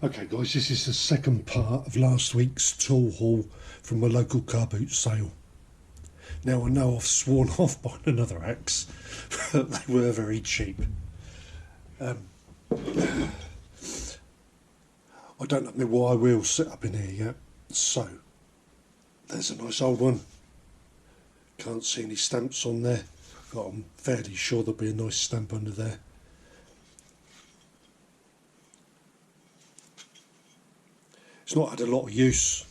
Okay guys, this is the second part of last week's tool haul from my local Carboot sale. Now I know I've sworn off buying another axe, but they were very cheap. I don't have my wire wheel set up in here yet, so there's a nice old one. Can't see any stamps on there, but I'm fairly sure there'll be a nice stamp under there. It's not had a lot of use.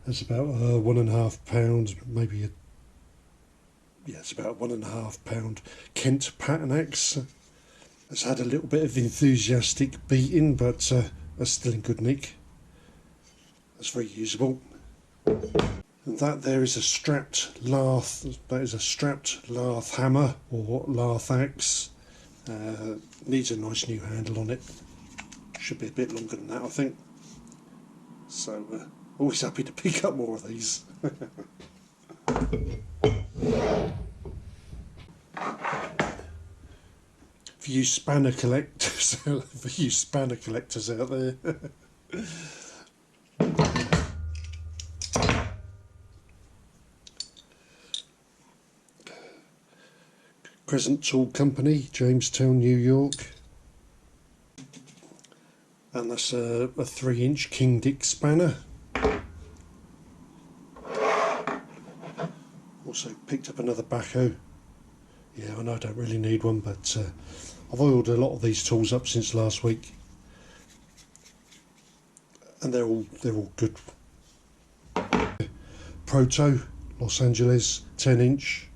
It's about £1.5, maybe it's about £1.5 Kent pattern axe. It's had a little bit of enthusiastic beating, but that's still in good nick. That's very usable. And that there is a strapped lath. That is a strapped lath hammer or lath axe. Needs a nice new handle on it. Should be a bit longer than that, I think. So always happy to pick up more of these. For you spanner collectors, out there. Crescent Tool Company, Jamestown, New York. And that's a 3-inch King Dick spanner. Also picked up another Bacho. Yeah, I know I don't really need one, but I've oiled a lot of these tools up since last week, and they're all good. Proto, Los Angeles, 10-inch,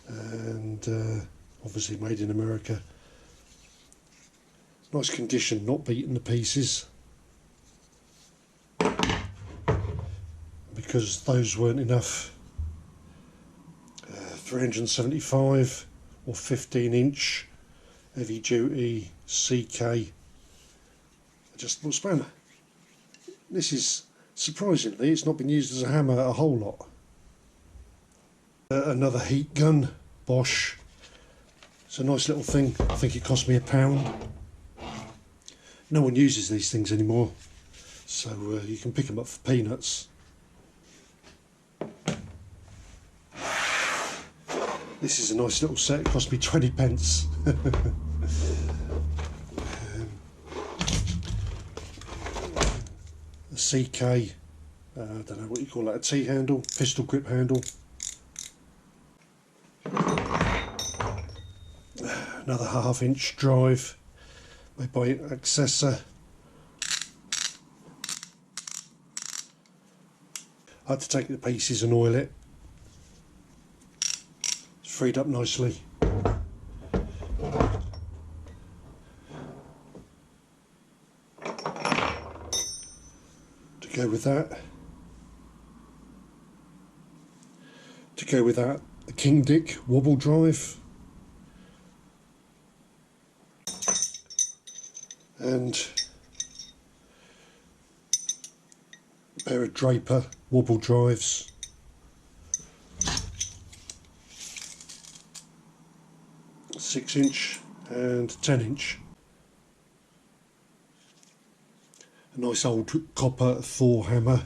and obviously made in America. Nice condition, not beaten to pieces. Because those weren't enough. 375 or 15-inch heavy duty CK adjustable spanner. This is, surprisingly, it's not been used as a hammer a whole lot. Another heat gun, Bosch. It's a nice little thing. I think it cost me £1. No one uses these things anymore, so you can pick them up for peanuts. This is a nice little set, it cost me 20p. A CK, I don't know what you call that, a T-handle, pistol grip handle. Another 1/2-inch drive made by Accessor. I had to take it to pieces and oil it. It's freed up nicely. To go with that, the King Dick wobble drive. And a pair of Draper wobble drives. A 6-inch and 10-inch. A nice old copper Thor hammer.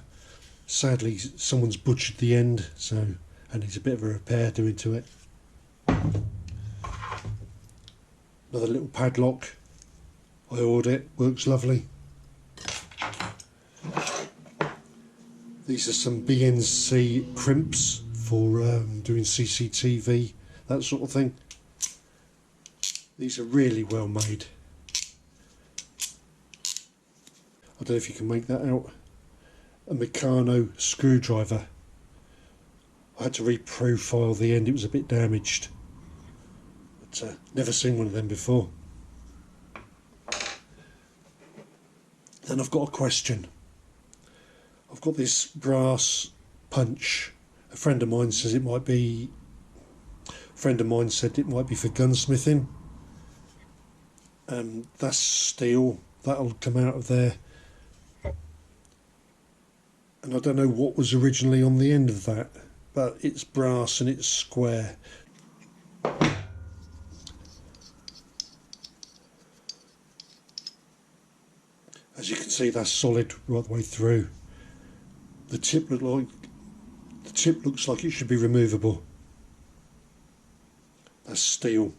Sadly, someone's butchered the end, so I need a bit of a repair doing to it. Another little padlock. I ordered it, works lovely. These are some BNC crimps for doing CCTV, that sort of thing. These are really well made. I don't know if you can make that out. A Meccano screwdriver. I had to re-profile the end, it was a bit damaged. But never seen one of them before. Then I've got a question. I've got this brass punch. A friend of mine said it might be for gunsmithing. That's steel. That'll come out of there. And I don't know what was originally on the end of that, but it's brass and it's square. As you can see, that's solid right the way through. The tip looks like it should be removable. That's steel.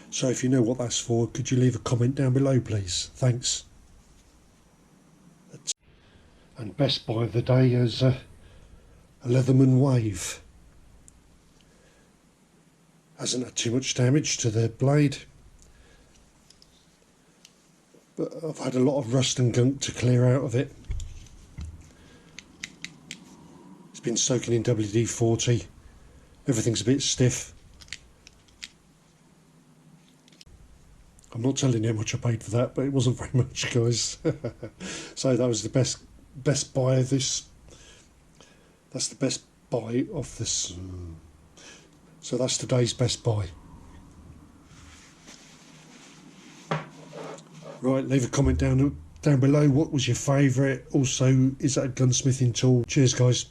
So if you know what that's for, could you leave a comment down below, please? Thanks. And best buy of the day is a Leatherman Wave. Hasn't had too much damage to the blade, but I've had a lot of rust and gunk to clear out of it. It's been soaking in WD-40. Everything's a bit stiff. I'm not telling you how much I paid for that, but it wasn't very much, guys. So that was the best buy of this. That's the best buy of this. So that's today's best buy. Right, leave a comment down below. What was your favourite? Also, is that a gunsmithing tool? Cheers, guys.